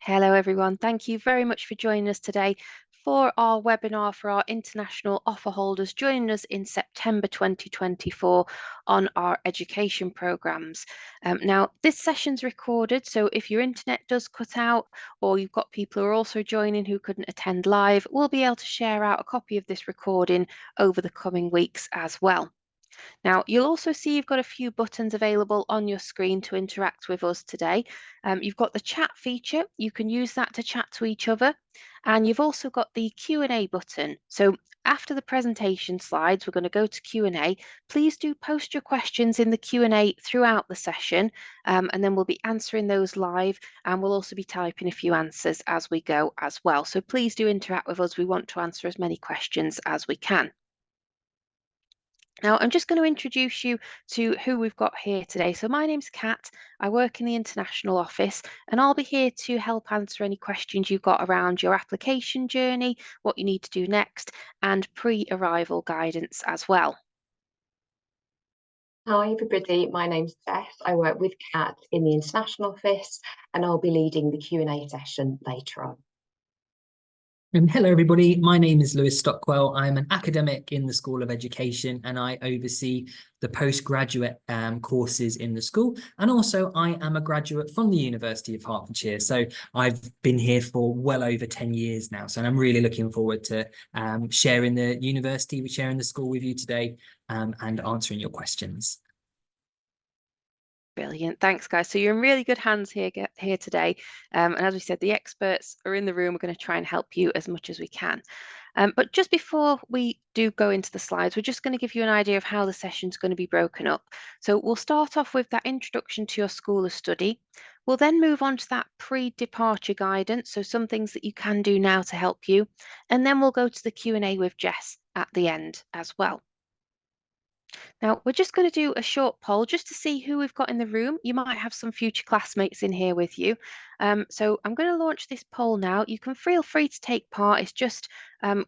Hello everyone, thank you very much for joining us today for our webinar for our international offer holders joining us in September 2024 on our education programmes. Now, this session's recorded, so if your internet does cut out or you've got people who are also joining who couldn't attend live, we'll be able to share out a copy of this recording over the coming weeks as well. Now, you'll also see you've got a few buttons available on your screen to interact with us today. You've got the chat feature. You can use that to chat to each other. And you've also got the Q&A button. So after the presentation slides, we're going to go to Q&A. Please do post your questions in the Q&A throughout the session, and then we'll be answering those live, and we'll also be typing a few answers as we go as well. So please do interact with us. We want to answer as many questions as we can. Now, I'm just going to introduce you to who we've got here today. So my name's Kat, I work in the international office, and I'll be here to help answer any questions you've got around your application journey, what you need to do next, and pre-arrival guidance as well. Hi everybody, my name's Beth. I work with Kat in the international office, and I'll be leading the Q&A session later on. Hello everybody, my name is Lewis Stockwell. I'm an academic in the School of Education and I oversee the postgraduate courses in the school, and also I am a graduate from the University of Hertfordshire, so I've been here for well over 10 years now, so I'm really looking forward to sharing the university, sharing the school with you today, and answering your questions. Brilliant. Thanks, guys. So you're in really good hands here today. And as we said, the experts are in the room. We're going to try and help you as much as we can. But just before we do go into the slides, we're just going to give you an idea of how the session's going to be broken up. So we'll start off with that introduction to your school of study. We'll then move on to that pre-departure guidance, so some things that you can do now to help you. And then we'll go to the Q&A with Jess at the end as well. Now, we're just going to do a short poll just to see who we've got in the room. You might have some future classmates in here with you. So I'm going to launch this poll now. You can feel free to take part. It's just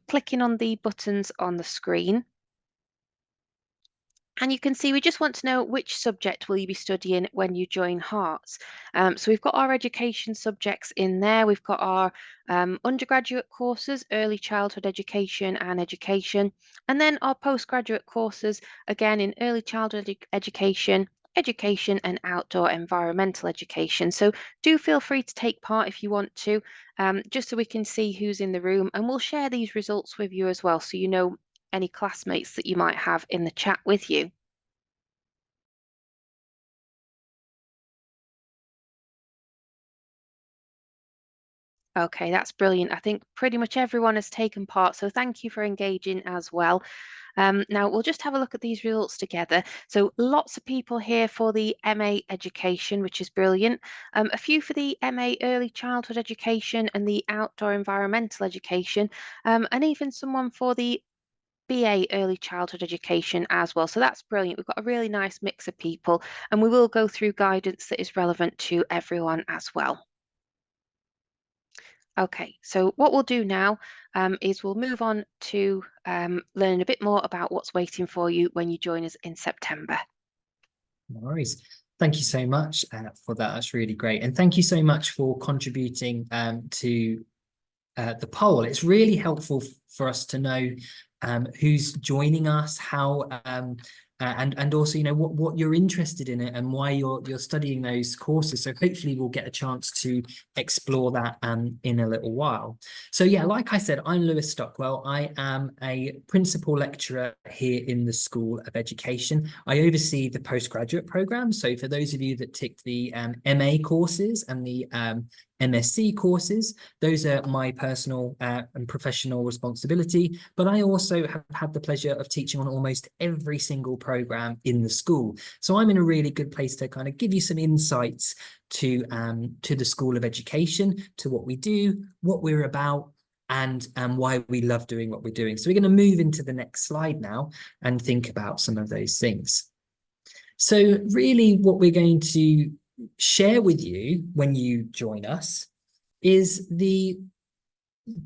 clicking on the buttons on the screen. And you can see we just want to know which subject will you be studying when you join Hearts. So we've got our education subjects in there. We've got our undergraduate courses, early childhood education and education, and then our postgraduate courses, again in early childhood education, education and outdoor environmental education. So do feel free to take part if you want to, just so we can see who's in the room, and we'll share these results with you as well, so you know any classmates that you might have in the chat with you. Okay, that's brilliant. I think pretty much everyone has taken part, so thank you for engaging as well. Now, we'll just have a look at these results together. So lots of people here for the MA Education, which is brilliant. A few for the MA Early Childhood Education and the Outdoor Environmental Education, and even someone for the BA Early Childhood Education as well. So that's brilliant. We've got a really nice mix of people, and we will go through guidance that is relevant to everyone as well. Okay, so what we'll do now is we'll move on to learn a bit more about what's waiting for you when you join us in September. No worries. Thank you so much for that. That's really great. And thank you so much for contributing to the poll. It's really helpful for us to know who's joining us, how and also, you know, what you're interested in it and why you're studying those courses. So hopefully we'll get a chance to explore that in a little while. So yeah, like I said, I'm Lewis Stockwell. I am a principal lecturer here in the School of Education. I oversee the postgraduate program. So for those of you that ticked the MA courses and the MSc courses, those are my personal and professional responsibility, but I also have had the pleasure of teaching on almost every single program in the school. So I'm in a really good place to kind of give you some insights to the School of Education, to what we do, what we're about, and why we love doing what we're doing. So we're going to move into the next slide now and think about some of those things. So really what we're going to share with you when you join us is the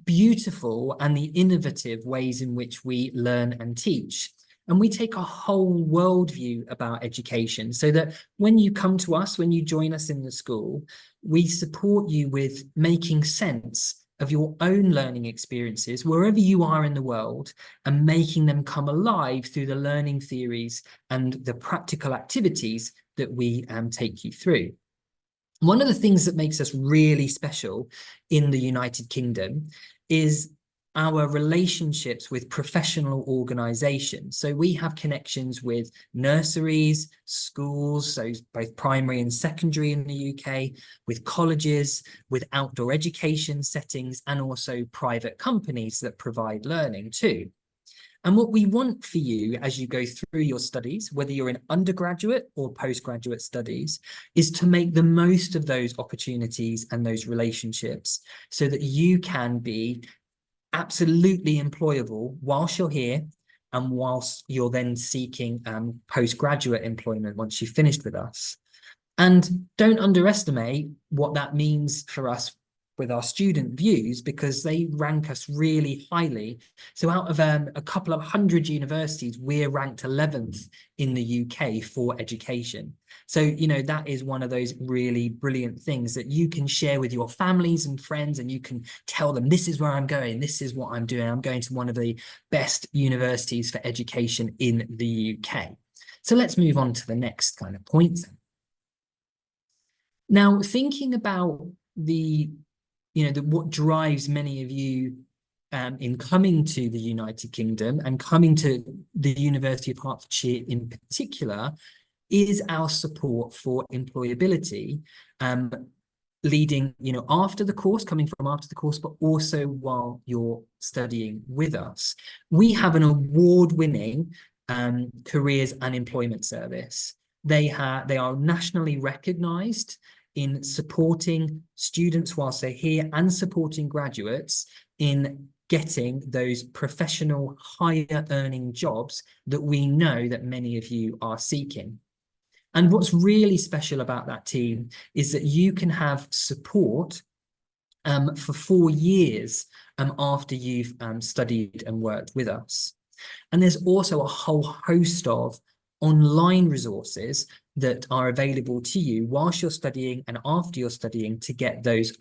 beautiful and the innovative ways in which we learn and teach. And we take a whole worldview about education, so that when you come to us, when you join us in the school, we support you with making sense of your own learning experiences wherever you are in the world, and making them come alive through the learning theories and the practical activities that we take you through. One of the things that makes us really special in the United Kingdom is our relationships with professional organisations. So we have connections with nurseries, schools, so both primary and secondary in the UK, with colleges, with outdoor education settings, and also private companies that provide learning too. And what we want for you as you go through your studies, whether you're in undergraduate or postgraduate studies, is to make the most of those opportunities and those relationships, so that you can be absolutely employable whilst you're here, and whilst you're then seeking postgraduate employment once you've finished with us. And don't underestimate what that means for us with our student views, because they rank us really highly. So out of a couple of hundred universities, we're ranked 11th in the UK for education. So, you know, that is one of those really brilliant things that you can share with your families and friends, and you can tell them, this is where I'm going, this is what I'm doing. I'm going to one of the best universities for education in the UK. So let's move on to the next kind of point then. Now, thinking about what drives many of you in coming to the United Kingdom and coming to the University of Hertfordshire in particular, is our support for employability, leading, after the course, coming from after the course, but also while you're studying with us. We have an award-winning careers and employment service. They are nationally recognised in supporting students whilst they're here, and supporting graduates in getting those professional higher earning jobs that we know that many of you are seeking. And what's really special about that team is that you can have support for 4 years after you've studied and worked with us. And there's also a whole host of online resources that are available to you whilst you're studying and after you're studying, to get those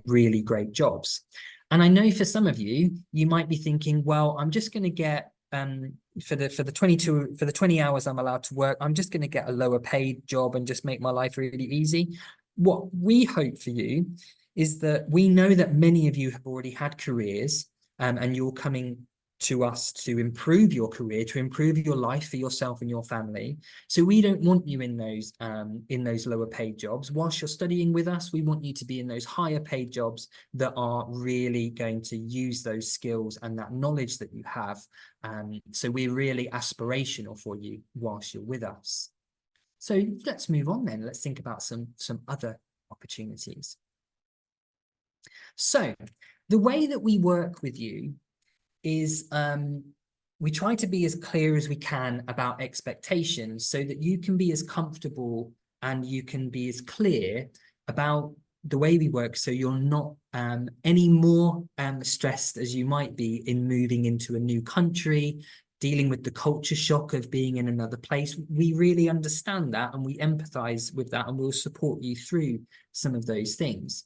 really great jobs. And I know for some of you, you might be thinking, well, I'm just going to get for the 20 hours I'm allowed to work, I'm just going to get a lower paid job and just make my life really easy. What we hope for you is that we know that many of you have already had careers, and you're coming to us to improve your career, to improve your life for yourself and your family. So we don't want you in those lower paid jobs. Whilst you're studying with us, we want you to be in those higher paid jobs that are really going to use those skills and that knowledge that you have. So we're really aspirational for you whilst you're with us. So let's move on then. Let's think about some other opportunities. So the way that we work with you is we try to be as clear as we can about expectations, so that you can be as comfortable and you can be as clear about the way we work, so you're not any more stressed as you might be in moving into a new country, dealing with the culture shock of being in another place. We really understand that, and we empathize with that, and we'll support you through some of those things.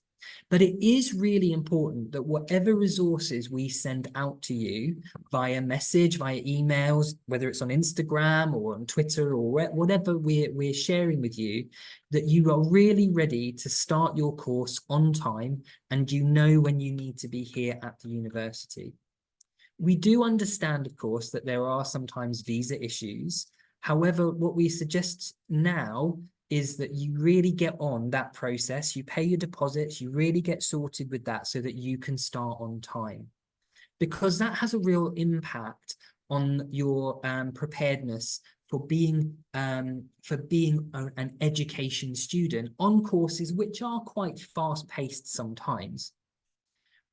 But it is really important that whatever resources we send out to you via message, via emails, whether it's on Instagram or on Twitter or whatever we're sharing with you, that you are really ready to start your course on time, and you know when you need to be here at the university. We do understand, of course, that there are sometimes visa issues. However, what we suggest now is that you really get on that process, you pay your deposits, you really get sorted with that, so that you can start on time. Because that has a real impact on your preparedness for being an education student on courses which are quite fast-paced sometimes.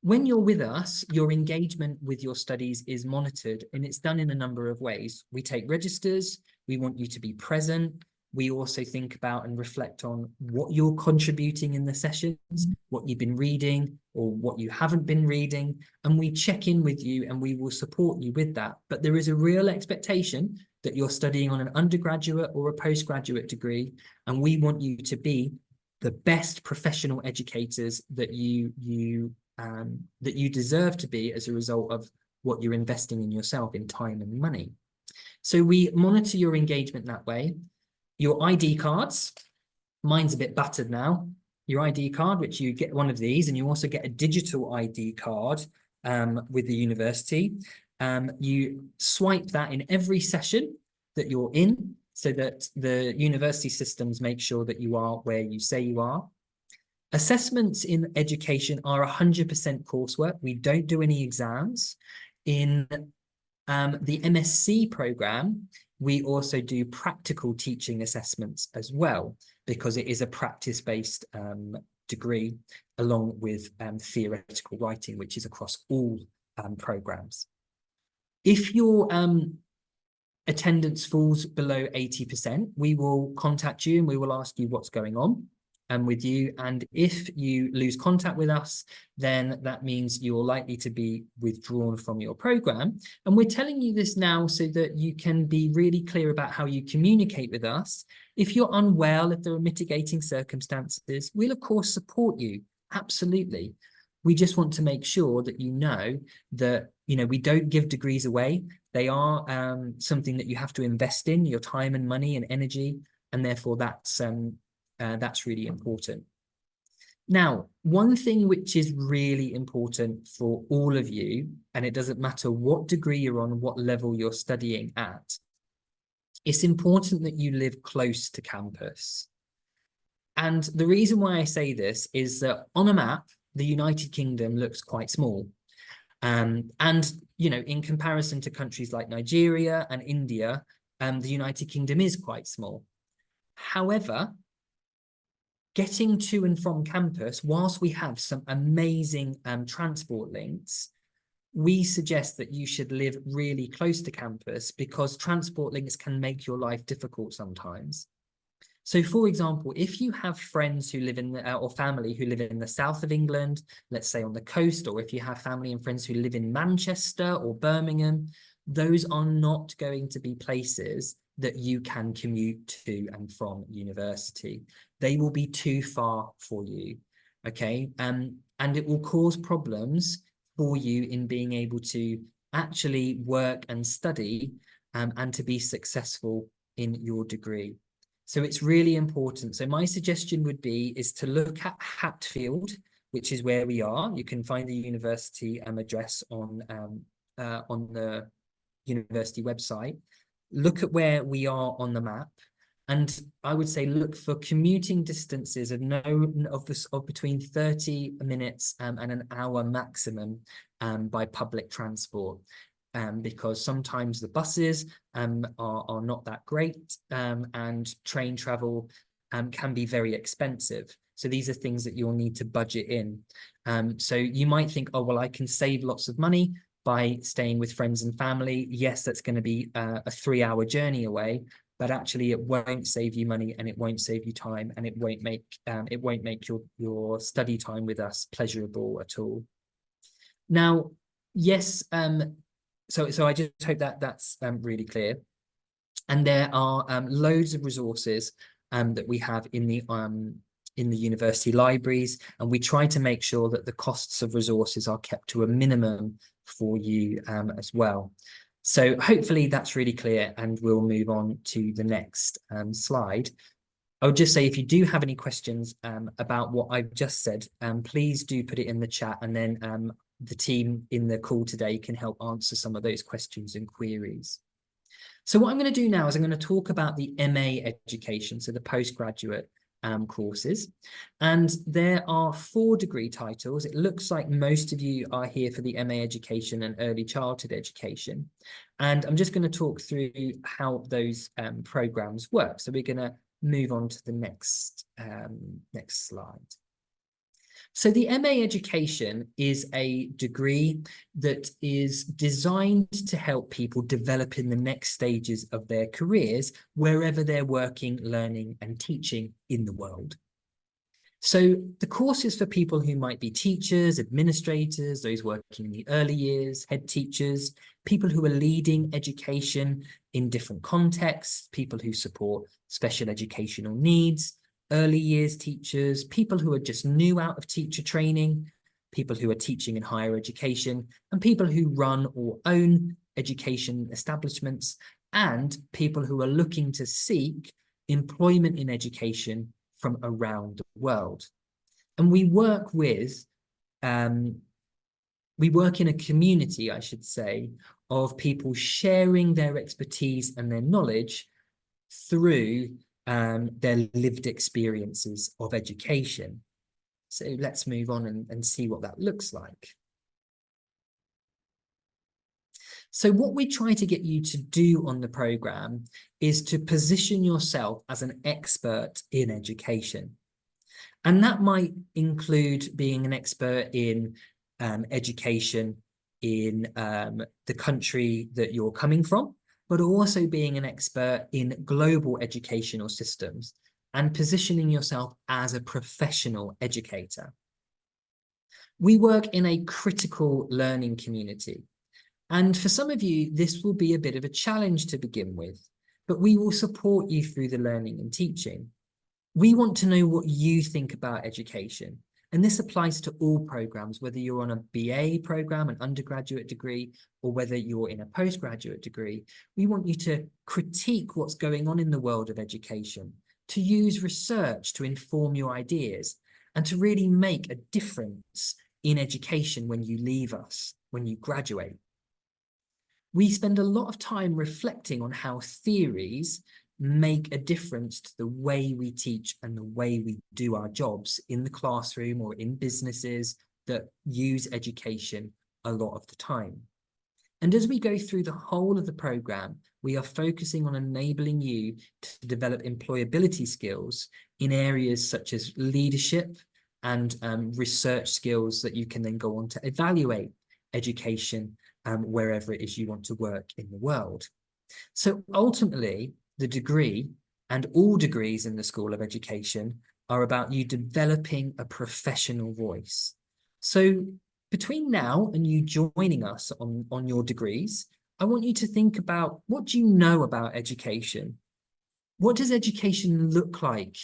When you're with us, your engagement with your studies is monitored, and it's done in a number of ways. We take registers, we want you to be present, We also think about and reflect on what you're contributing in the sessions, what you've been reading or what you haven't been reading, and we check in with you and we will support you with that. But there is a real expectation that you're studying on an undergraduate or a postgraduate degree, and we want you to be the best professional educators that you deserve to be as a result of what you're investing in yourself in time and money. So we monitor your engagement that way. Your ID cards, mine's a bit battered now. Your ID card, which you get one of these, and you also get a digital ID card with the university. You swipe that in every session that you're in, so that the university systems make sure that you are where you say you are. Assessments in education are 100% coursework. We don't do any exams. In the MSc programme, we also do practical teaching assessments as well, because it is a practice-based degree, along with theoretical writing, which is across all programmes. If your attendance falls below 80%, we will contact you and we will ask you what's going on with you. And if you lose contact with us, then that means you're likely to be withdrawn from your program. And we're telling you this now so that you can be really clear about how you communicate with us. If you're unwell, if there are mitigating circumstances, we'll of course support you. Absolutely. We just want to make sure that you know that, we don't give degrees away. They are something that you have to invest in, your time and money and energy, and therefore that's really important. Now, one thing which is really important for all of you, and it doesn't matter what degree you're on, what level you're studying at, it's important that you live close to campus. And the reason why I say this is that on a map, the United Kingdom looks quite small. And, in comparison to countries like Nigeria and India, the United Kingdom is quite small. However, getting to and from campus, whilst we have some amazing transport links, we suggest that you should live really close to campus, because transport links can make your life difficult sometimes. So, for example, if you have friends who live in or family who live in the south of England, let's say on the coast, or if you have family and friends who live in Manchester or Birmingham, those are not going to be places that you can commute to and from university. They will be too far for you, okay? And it will cause problems for you in being able to actually work and study and to be successful in your degree. So it's really important. So my suggestion would be to look at Hatfield, which is where we are. You can find the university address on the university website. Look at where we are on the map, and I would say look for commuting distances of between 30 minutes and an hour maximum by public transport. Because sometimes the buses are not that great, and train travel can be very expensive. So these are things that you'll need to budget in. So you might think, oh, well, I can save lots of money by staying with friends and family. Yes, that's going to be a 3-hour journey away, but actually it won't save you money, and it won't save you time, and it won't make your study time with us pleasurable at all. Now, yes, so I just hope that that's really clear. And there are loads of resources that we have in the university libraries, and we try to make sure that the costs of resources are kept to a minimum for you as well. So hopefully that's really clear, and we'll move on to the next slide. I would just say, if you do have any questions about what I've just said, please do put it in the chat, and then the team in the call today can help answer some of those questions and queries. So what I'm going to do now is I'm going to talk about the MA education, so the postgraduate courses. And there are 4 degree titles. It looks like most of you are here for the MA education and early childhood education. And I'm just going to talk through how those programs work. So we're going to move on to the next slide. So the MA Education is a degree that is designed to help people develop in the next stages of their careers, wherever they're working, learning, and teaching in the world. So the course is for people who might be teachers, administrators, those working in the early years, head teachers, people who are leading education in different contexts, people who support special educational needs, early years teachers, people who are just new out of teacher training, people who are teaching in higher education, and people who run or own education establishments, and people who are looking to seek employment in education from around the world. And we work in a community, I should say, of people sharing their expertise and their knowledge through their lived experiences of education. So let's move on and see what that looks like. So what we try to get you to do on the programme is to position yourself as an expert in education. And that might include being an expert in education in the country that you're coming from, but also being an expert in global educational systems and positioning yourself as a professional educator. We work in a critical learning community. And for some of you, this will be a bit of a challenge to begin with, but we will support you through the learning and teaching. We want to know what you think about education. And this applies to all programs, whether you're on a BA program, an undergraduate degree, or whether you're in a postgraduate degree. We want you to critique what's going on in the world of education, to use research to inform your ideas, and to really make a difference in education when you leave us, when you graduate. We spend a lot of time reflecting on how theories make a difference to the way we teach and the way we do our jobs in the classroom or in businesses that use education a lot of the time. And as we go through the whole of the programme, we are focusing on enabling you to develop employability skills in areas such as leadership and research skills that you can then go on to evaluate education wherever it is you want to work in the world. So ultimately, the degree and all degrees in the School of Education are about you developing a professional voice. So between now and you joining us on your degrees, I want you to think about, what do you know about education? What does education look like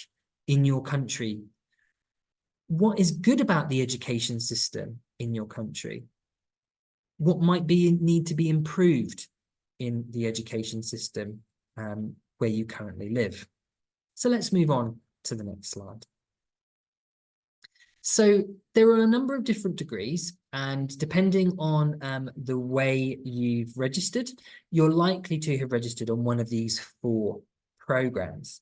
in your country? What is good about the education system in your country? What might need to be improved in the education system where you currently live? So let's move on to the next slide. So there are a number of different degrees, and depending on the way you've registered, you're likely to have registered on one of these 4 programs.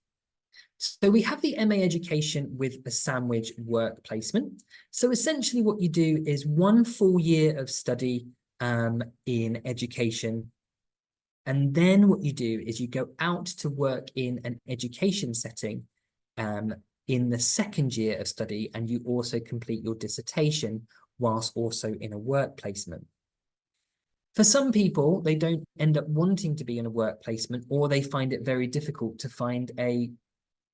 So we have the MA Education with a sandwich work placement. So essentially what you do is 1 full year of study in education. And then what you do is you go out to work in an education setting in the 2nd year of study, and you also complete your dissertation whilst also in a work placement. For some people, they don't end up wanting to be in a work placement, or they find it very difficult to find a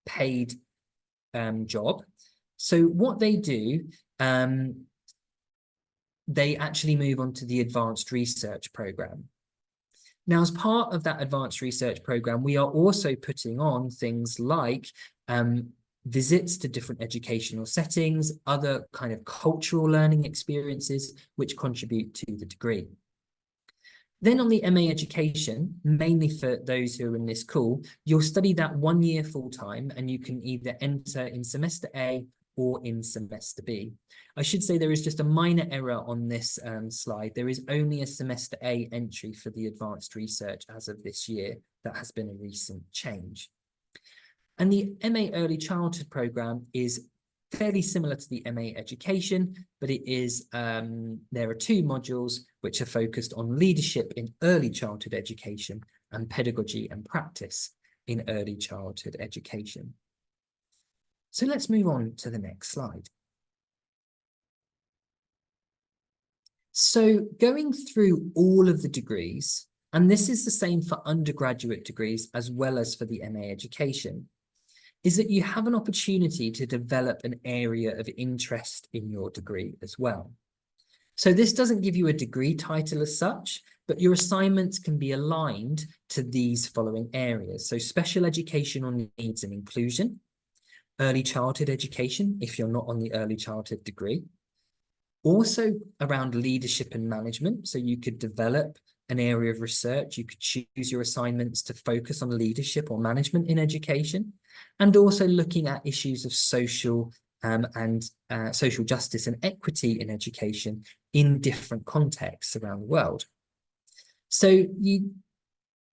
paid job. So what they do, they actually move on to the advanced research program. Now, as part of that advanced research program, we are also putting on things like visits to different educational settings, other kind of cultural learning experiences, which contribute to the degree. Then on the MA Education, mainly for those who are in this call, you'll study that 1 year full time, and you can either enter in semester A or in semester B. I should say there is just a minor error on this slide. There is only a semester A entry for the advanced research as of this year. That has been a recent change. And the MA Early Childhood programme is fairly similar to the MA Education, but it is there are 2 modules which are focused on leadership in early childhood education and pedagogy and practice in early childhood education. So let's move on to the next slide. So going through all of the degrees, and this is the same for undergraduate degrees as well as for the MA education, is that you have an opportunity to develop an area of interest in your degree as well. So this doesn't give you a degree title as such, but your assignments can be aligned to these following areas. So special educational needs and inclusion, early childhood education, if you're not on the early childhood degree, also around leadership and management. So you could develop an area of research. You could choose your assignments to focus on leadership or management in education, and also looking at issues of social social justice and equity in education in different contexts around the world. So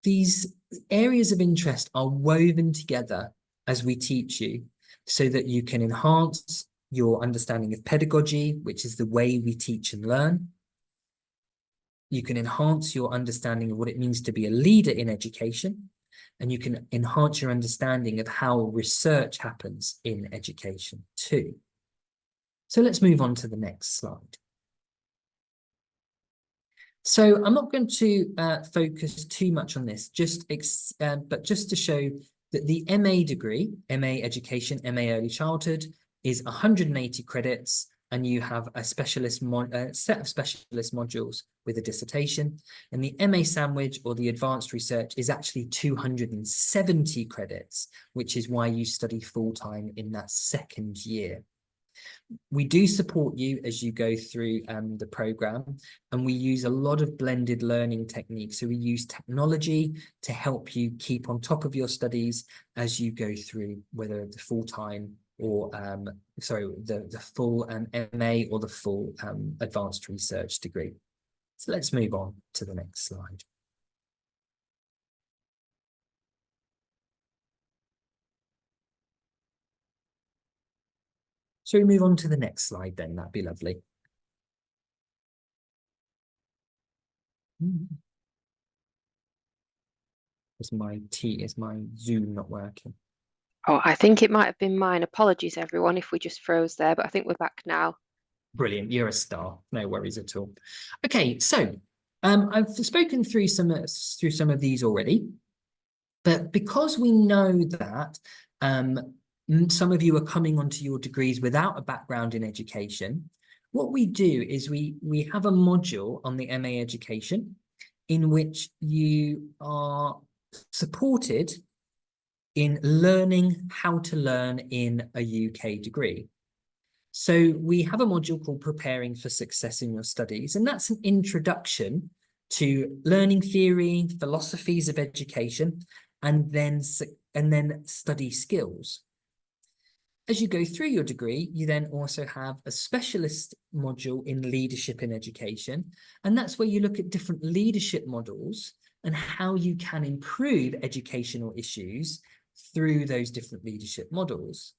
these areas of interest are woven together as we teach you so that you can enhance your understanding of pedagogy, which is the way we teach and learn. You can enhance your understanding of what it means to be a leader in education, and you can enhance your understanding of how research happens in education too. So let's move on to the next slide. So I'm not going to focus too much on this, but just to show that the MA degree, MA Education, MA Early Childhood, is 180 credits, and you have a specialist set of specialist modules with a dissertation. And the MA Sandwich, or the Advanced Research, is actually 270 credits, which is why you study full-time in that second year. We do support you as you go through the program, and we use a lot of blended learning techniques. So we use technology to help you keep on top of your studies as you go through, whether the full-time or the full MA or the full advanced research degree. So let's move on to the next slide. Shall we move on to the next slide then? That'd be lovely. Is my Zoom not working? Oh, I think it might have been mine. Apologies, everyone, if we just froze there, but I think we're back now. Brilliant. You're a star. No worries at all. Okay, so I've spoken through some of these already, but because we know that some of you are coming onto your degrees without a background in education, what we do is we have a module on the MA Education in which you are supported in learning how to learn in a UK degree. So we have a module called Preparing for Success in Your Studies, and that's an introduction to learning theory, philosophies of education, and then study skills. As you go through your degree, you then also have a specialist module in leadership in education, and that's where you look at different leadership models and how you can improve educational issues through those different leadership models.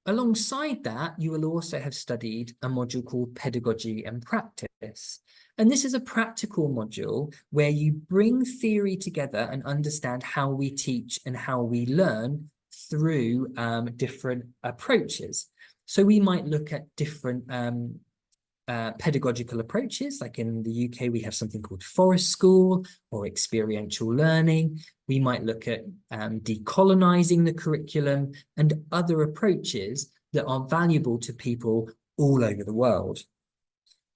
Alongside that, you will also have studied a module called Pedagogy and Practice. And this is a practical module where you bring theory together and understand how we teach and how we learn through different approaches. So we might look at different pedagogical approaches, like in the UK, we have something called Forest School or experiential learning. We might look at decolonizing the curriculum and other approaches that are valuable to people all over the world.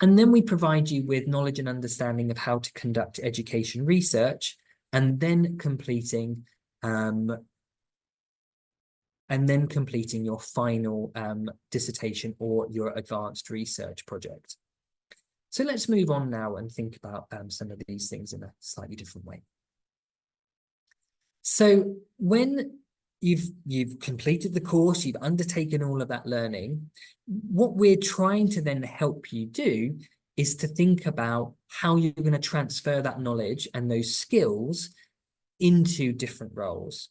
And then we provide you with knowledge and understanding of how to conduct education research, and then completing your final dissertation or your advanced research project. So let's move on now and think about some of these things in a slightly different way. So when you've completed the course, you've undertaken all of that learning, what we're trying to then help you do is to think about how you're going to transfer that knowledge and those skills into different roles.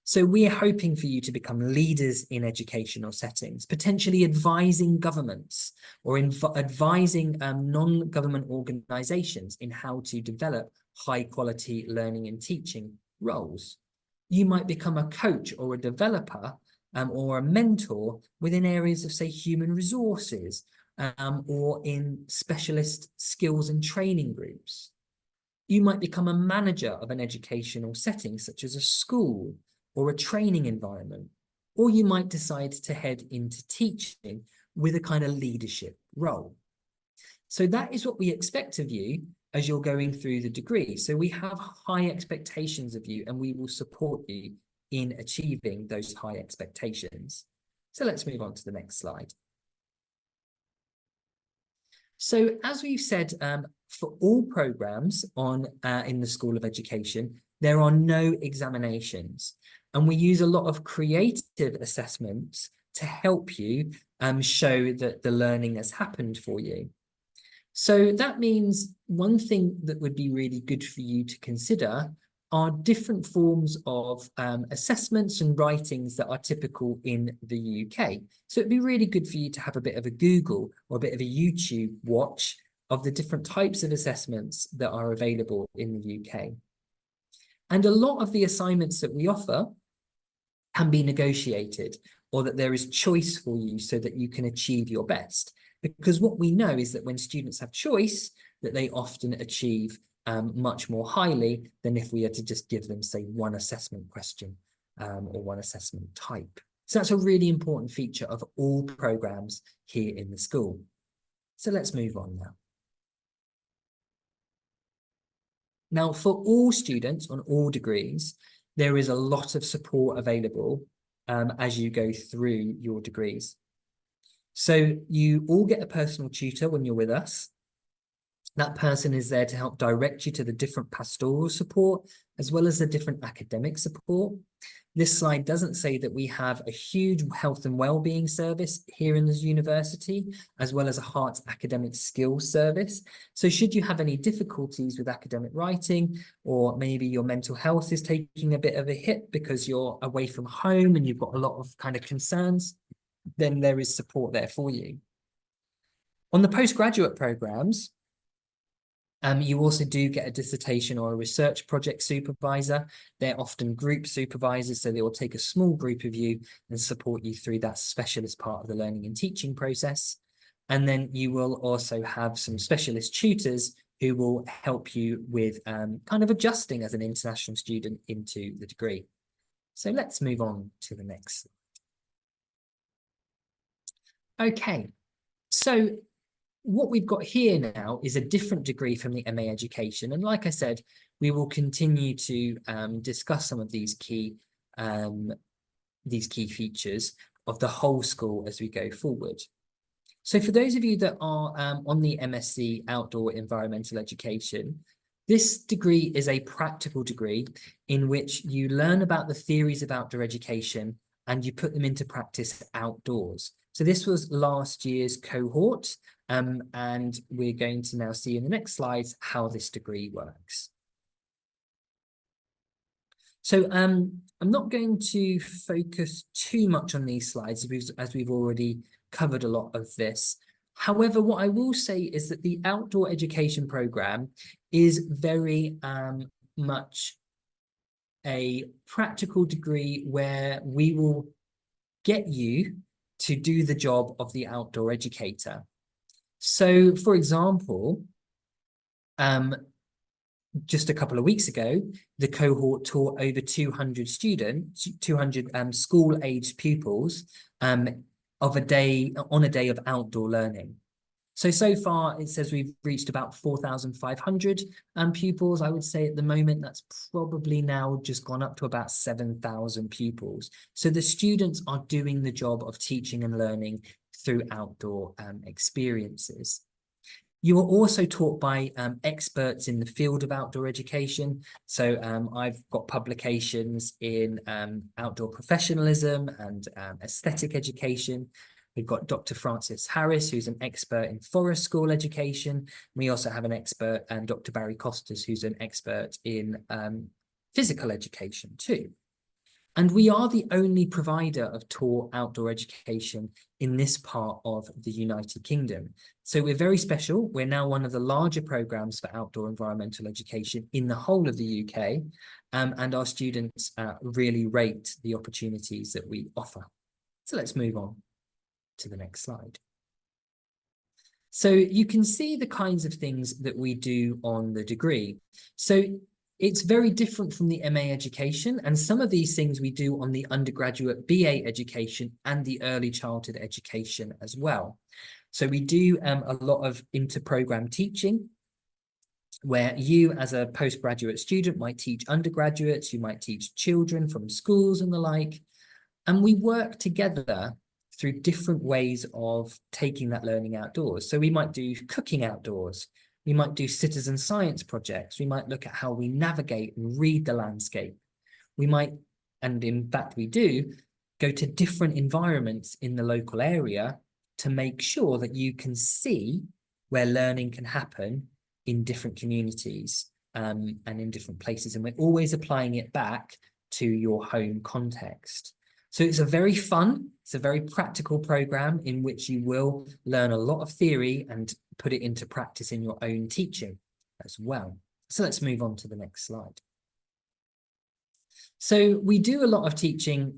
So we're hoping for you to become leaders in educational settings, potentially advising governments or advising non-government organizations in how to develop high quality learning and teaching roles. You might become a coach or a developer or a mentor within areas of, say, human resources, or in specialist skills and training groups. You might become a manager of an educational setting, such as a school or a training environment, or you might decide to head into teaching with a kind of leadership role. So that is what we expect of you as you're going through the degree. So we have high expectations of you, and we will support you in achieving those high expectations. So let's move on to the next slide. So as we've said, for all programs in the School of Education, there are no examinations, and we use a lot of creative assessments to help you show that the learning has happened for you. So that means one thing that would be really good for you to consider are different forms of assessments and writings that are typical in the UK. So it'd be really good for you to have a bit of a Google or a bit of a YouTube watch of the different types of assessments that are available in the UK. And a lot of the assignments that we offer can be negotiated, or that there is choice for you so that you can achieve your best. Because what we know is that when students have choice, that they often achieve much more highly than if we had to just give them, say, one assessment question or one assessment type. So that's a really important feature of all programs here in the school. So let's move on now. Now, for all students on all degrees, there is a lot of support available as you go through your degrees. So you all get a personal tutor when you're with us. That person is there to help direct you to the different pastoral support, as well as the different academic support. This slide doesn't say that we have a huge health and wellbeing service here in this university, as well as a heart academic skills service. So should you have any difficulties with academic writing, or maybe your mental health is taking a bit of a hit because you're away from home and you've got a lot of kind of concerns, then there is support there for you. On the postgraduate programs, you also do get a dissertation or a research project supervisor. They're often group supervisors, so they will take a small group of you and support you through that specialist part of the learning and teaching process. And then you will also have some specialist tutors who will help you with kind of adjusting as an international student into the degree. So let's move on to the next slide. Okay, so what we've got here now is a different degree from the MA Education. And like I said, we will continue to discuss some of these key features of the whole school as we go forward. So for those of you that are on the MSc Outdoor Environmental Education, this degree is a practical degree in which you learn about the theories of outdoor education and you put them into practice outdoors. So this was last year's cohort, and we're going to now see in the next slides how this degree works. So I'm not going to focus too much on these slides as we've already covered a lot of this. However, what I will say is that the outdoor education program is very much a practical degree where we will get you to do the job of the outdoor educator. So, for example, just a couple of weeks ago, the cohort taught over 200 students, 200 school-aged pupils on a day of outdoor learning. So far, it says we've reached about 4,500 pupils. I would say at the moment, that's probably now just gone up to about 7,000 pupils. So the students are doing the job of teaching and learning through outdoor experiences. You are also taught by experts in the field of outdoor education. So I've got publications in outdoor professionalism and aesthetic education. We've got Dr. Francis Harris, who's an expert in forest school education. We also have an expert, Dr. Barry Costas, who's an expert in physical education too. And we are the only provider of taught outdoor education in this part of the United Kingdom. So we're very special. We're now one of the larger programs for outdoor environmental education in the whole of the UK. And our students really rate the opportunities that we offer. So let's move on to the next slide. So you can see the kinds of things that we do on the degree. So it's very different from the MA education, and some of these things we do on the undergraduate BA education and the early childhood education as well. So we do a lot of inter-program teaching, where you as a postgraduate student might teach undergraduates, you might teach children from schools and the like, and we work together through different ways of taking that learning outdoors. So we might do cooking outdoors, we might do citizen science projects, we might look at how we navigate and read the landscape. We might, and in fact we do, go to different environments in the local area to make sure that you can see where learning can happen in different communities and in different places. And we're always applying it back to your home context. So it's a very fun, it's a very practical program in which you will learn a lot of theory and put it into practice in your own teaching as well. So let's move on to the next slide. So we do a lot of teaching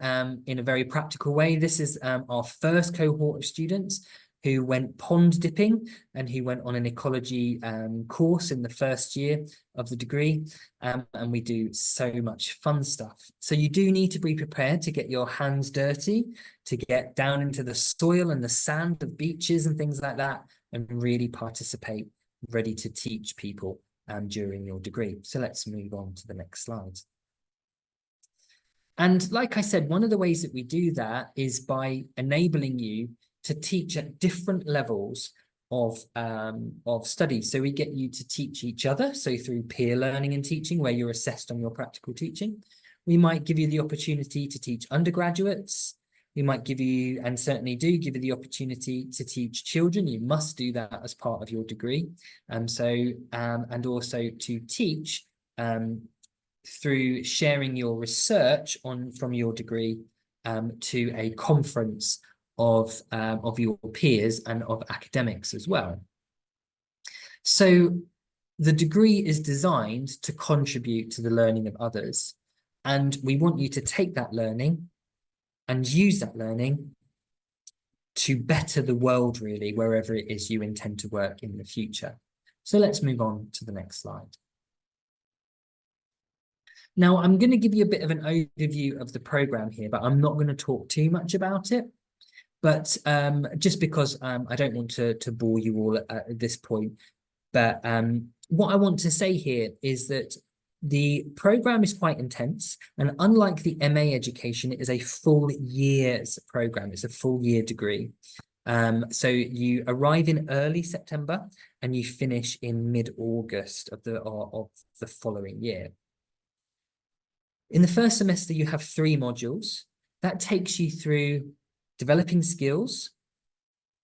in a very practical way. This is our first cohort of students who went pond dipping and who went on an ecology course in the first year of the degree. And we do so much fun stuff. So you do need to be prepared to get your hands dirty, to get down into the soil and the sand of beaches and things like that, and really participate, ready to teach people during your degree. So let's move on to the next slide. And like I said, one of the ways that we do that is by enabling you to teach at different levels of study. So we get you to teach each other, so through peer learning and teaching, where you're assessed on your practical teaching. We might give you the opportunity to teach undergraduates. We might give you, and certainly do give you, the opportunity to teach children. You must do that as part of your degree. And also to teach through sharing your research from your degree to a conference of your peers and of academics as well. So the degree is designed to contribute to the learning of others, and we want you to take that learning and use that learning to better the world, really, wherever it is you intend to work in the future. So let's move on to the next slide. Now, I'm going to give you a bit of an overview of the program here, but I'm not going to talk too much about it. But just because I don't want to bore you all at this point. But what I want to say here is that the program is quite intense. And unlike the MA education, it is a full year's program. It's a full year degree. So you arrive in early September and you finish in mid-August of the following year. In the first semester, you have 3 modules. That takes you through developing skills,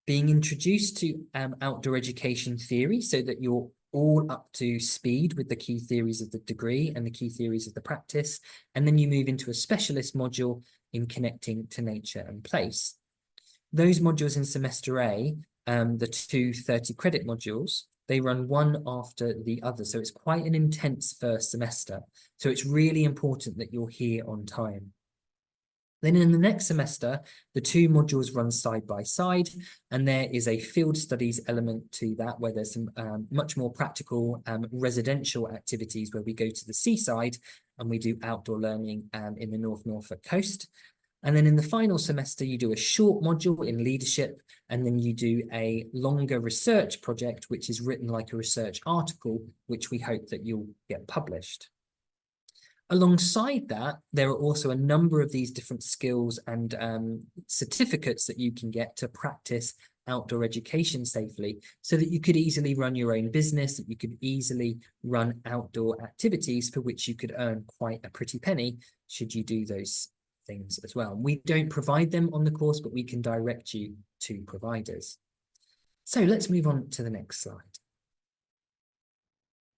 being introduced to outdoor education theory so that you're all up to speed with the key theories of the degree and the key theories of the practice. And then you move into a specialist module in connecting to nature and place. Those modules in semester A, the 2 30-credit modules, they run one after the other. So it's quite an intense first semester. So it's really important that you're here on time. Then in the next semester, the 2 modules run side by side, and there is a field studies element to that, where there's some much more practical residential activities where we go to the seaside and we do outdoor learning in the North Norfolk coast. And then in the final semester, you do a short module in leadership, and then you do a longer research project, which is written like a research article, which we hope that you'll get published. Alongside that, there are also a number of these different skills and certificates that you can get to practice outdoor education safely, so that you could easily run your own business, that you could easily run outdoor activities for which you could earn quite a pretty penny should you do those things as well. We don't provide them on the course, but we can direct you to providers. So let's move on to the next slide.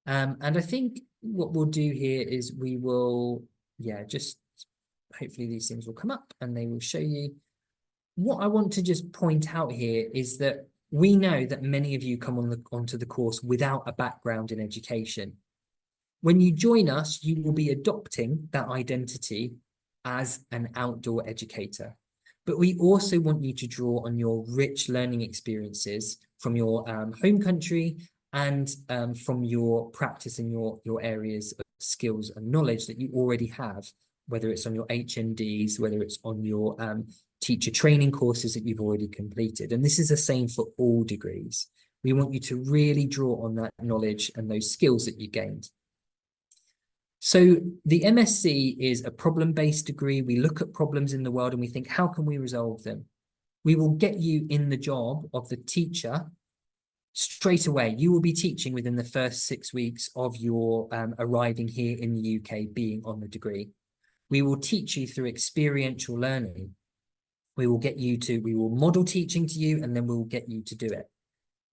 And I think what we'll do here is we will, just hopefully these things will come up and they will show you. What I want to just point out here is that we know that many of you come onto the course without a background in education. When you join us, you will be adopting that identity as an outdoor educator. But we also want you to draw on your rich learning experiences from your home country and from your practice in your areas of skills and knowledge that you already have, whether it's on your HNDs, whether it's on your teacher training courses that you've already completed. And this is the same for all degrees. We want you to really draw on that knowledge and those skills that you gained. So the MSc is a problem-based degree. We look at problems in the world and we think, how can we resolve them? We will get you in the job of the teacher straight away. You will be teaching within the first 6 weeks of your arriving here in the UK, being on the degree. We will teach you through experiential learning. We will model teaching to you, and then we will get you to do it.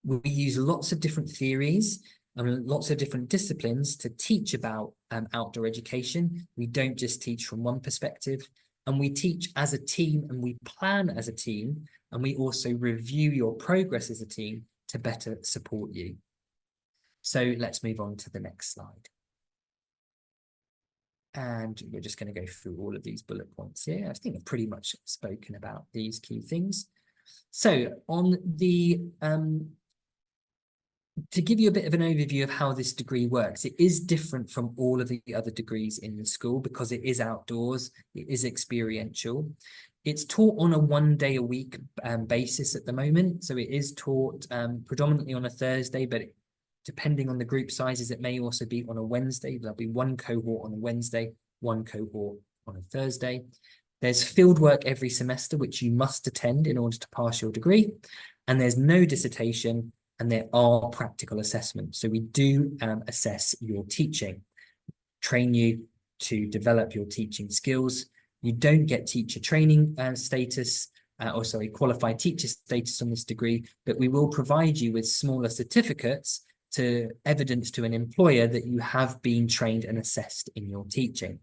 We use lots of different theories and lots of different disciplines to teach about outdoor education. We don't just teach from one perspective, and we teach as a team, and we plan as a team, and we also review your progress as a team to better support you. So let's move on to the next slide. And we're just going to go through all of these bullet points here. I think I've pretty much spoken about these key things. So on the to give you a bit of an overview of how this degree works, it is different from all of the other degrees in the school because it is outdoors, it is experiential. It's taught on a 1 day a week basis at the moment. So it is taught predominantly on a Thursday, but depending on the group sizes, it may also be on a Wednesday. There'll be one cohort on a Wednesday, one cohort on a Thursday. There's field work every semester, which you must attend in order to pass your degree. And there's no dissertation, and there are practical assessments. So we do assess your teaching, train you to develop your teaching skills. You don't get teacher training status, qualified teacher status on this degree, but we will provide you with smaller certificates to evidence to an employer that you have been trained and assessed in your teaching.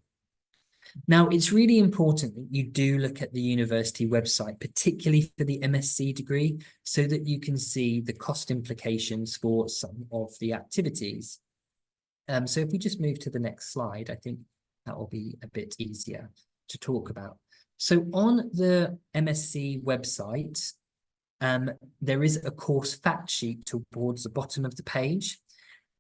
Now, it's really important that you do look at the university website, particularly for the MSc degree, so that you can see the cost implications for some of the activities. So if we just move to the next slide, I think that will be a bit easier to talk about. So on the MSc website, there is a course fact sheet towards the bottom of the page.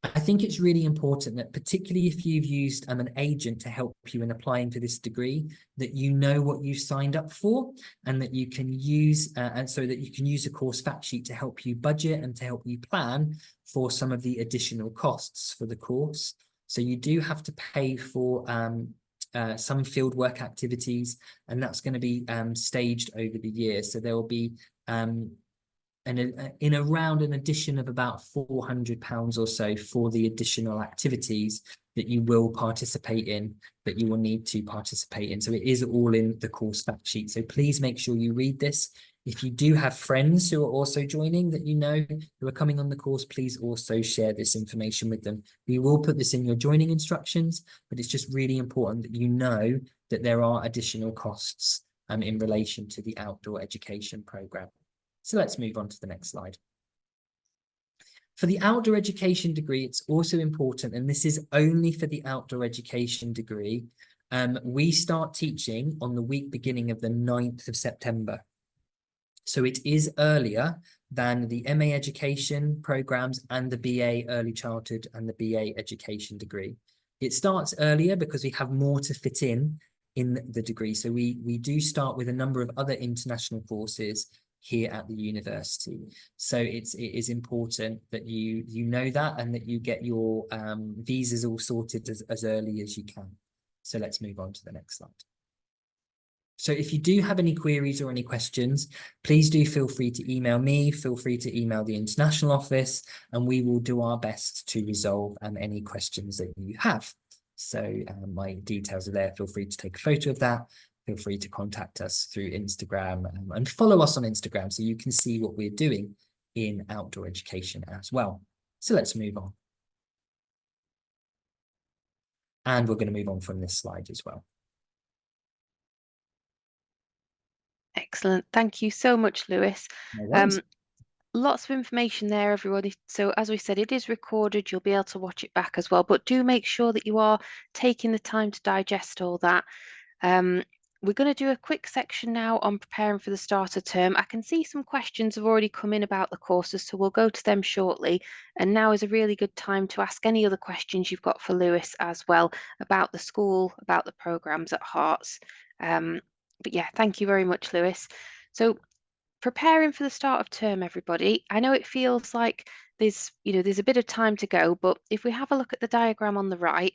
I think it's really important that, particularly if you've used an agent to help you in applying for this degree, that you know what you signed up for, and that you can use so that you can use a course fact sheet to help you budget and to help you plan for some of the additional costs for the course. So you do have to pay for some field work activities, and that's going to be staged over the year. So there will be in around an addition of about £400 or so for the additional activities that you will participate in, that you will need to participate in. So it is all in the course fact sheet. So please make sure you read this. If you do have friends who are also joining that you know who are coming on the course, please also share this information with them. We will put this in your joining instructions, but it's just really important that you know that there are additional costs in relation to the outdoor education programme. So let's move on to the next slide. For the outdoor education degree, it's also important, and this is only for the outdoor education degree, we start teaching on the week beginning of the 9th of September. So it is earlier than the MA education programs and the BA early childhood and the BA education degree. It starts earlier because we have more to fit in the degree. So we do start with a number of other international courses here at the university. So it is important that you know that, and that you get your visas all sorted as early as you can. So let's move on to the next slide. So if you do have any queries or any questions, please do feel free to email me, feel free to email the international office, and we will do our best to resolve any questions that you have. So my details are there. Feel free to take a photo of that. Feel free to contact us through Instagram and follow us on Instagram so you can see what we're doing in outdoor education as well. So let's move on. And we're going to move on from this slide as well. Excellent. Thank you so much, Lewis. No worries. Lots of information there, everyone. So as we said, it is recorded. You'll be able to watch it back as well. But do make sure that you are taking the time to digest all that. we're going to do a quick section now on preparing for the start of term. I can see some questions have already come in about the courses, so we'll go to them shortly. And now is a really good time to ask any other questions you've got for Lewis as well about the school, about the programmes at Herts. But yeah, thank you very much, Lewis. So preparing for the start of term, everybody. I know it feels like there's a bit of time to go, but if we have a look at the diagram on the right,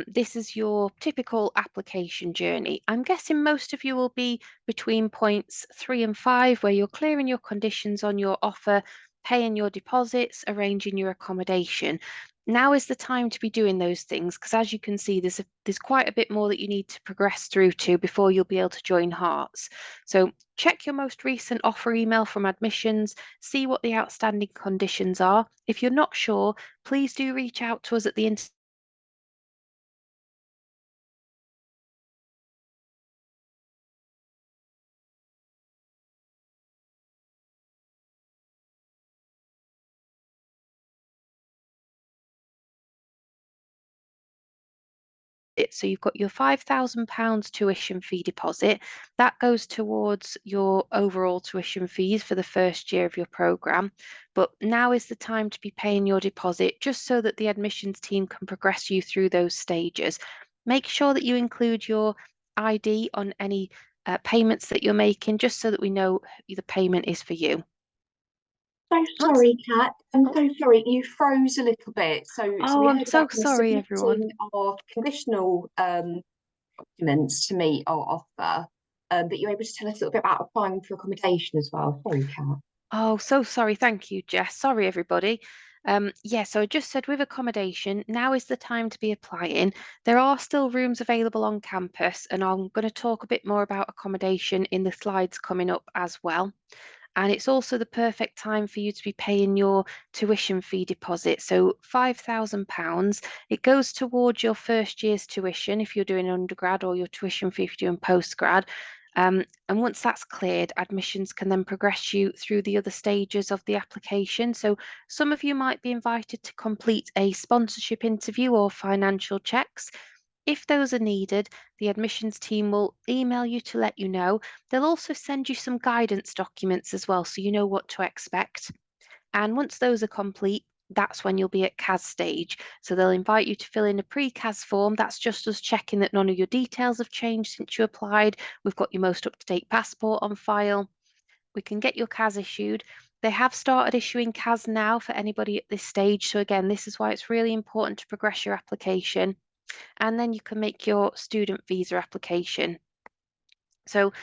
this is your typical application journey. I'm guessing most of you will be between points 3 and 5, where you're clearing your conditions on your offer, paying your deposits, arranging your accommodation. Now is the time to be doing those things, because as you can see, there's quite a bit more that you need to progress through to before you'll be able to join Herts. So check your most recent offer email from admissions, see what the outstanding conditions are. If you're not sure, please do reach out to us at the So you've got your £5,000 tuition fee deposit. That goes towards your overall tuition fees for the first year of your programme. But now is the time to be paying your deposit, just so that the admissions team can progress you through those stages. Make sure that you include your ID on any payments that you're making, just so that we know the payment is for you. So sorry, Kat. I'm so sorry. You froze a little bit. So we I'm heard so about kind of sorry, everyone. submitting our conditional documents to meet our offer. But you're able to tell us a little bit about applying for accommodation as well. Sorry, Kat. Oh, so sorry. Thank you, Jess. Sorry, everybody. Yeah, so I just said with accommodation, now is the time to be applying. There are still rooms available on campus, and I'm going to talk a bit more about accommodation in the slides coming up as well. And it's also the perfect time for you to be paying your tuition fee deposit. So £5,000, it goes towards your first year's tuition if you're doing undergrad, or your tuition fee if you're doing postgrad. And once that's cleared, admissions can then progress you through the other stages of the application. So some of you might be invited to complete a sponsorship interview or financial checks. If those are needed, the admissions team will email you to let you know. They'll also send you some guidance documents as well, so you know what to expect. And once those are complete, that's when you'll be at CAS stage. So they'll invite you to fill in a pre-CAS form. That's just us checking that none of your details have changed since you applied. We've got your most up-to-date passport on file. We can get your CAS issued. They have started issuing CAS now for anybody at this stage. So again, this is why it's really important to progress your application. And then you can make your student visa application. So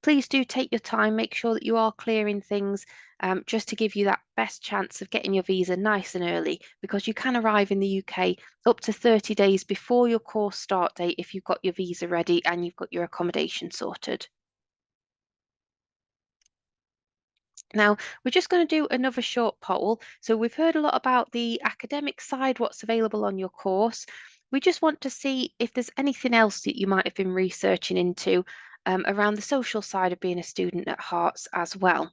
please do take your time, make sure that you are clearing things, just to give you that best chance of getting your visa nice and early, because you can arrive in the UK up to 30 days before your course start date if you've got your visa ready and you've got your accommodation sorted. Now, we're just going to do another short poll. So we've heard a lot about the academic side, what's available on your course. We just want to see if there's anything else that you might have been researching into around the social side of being a student at Herts as well.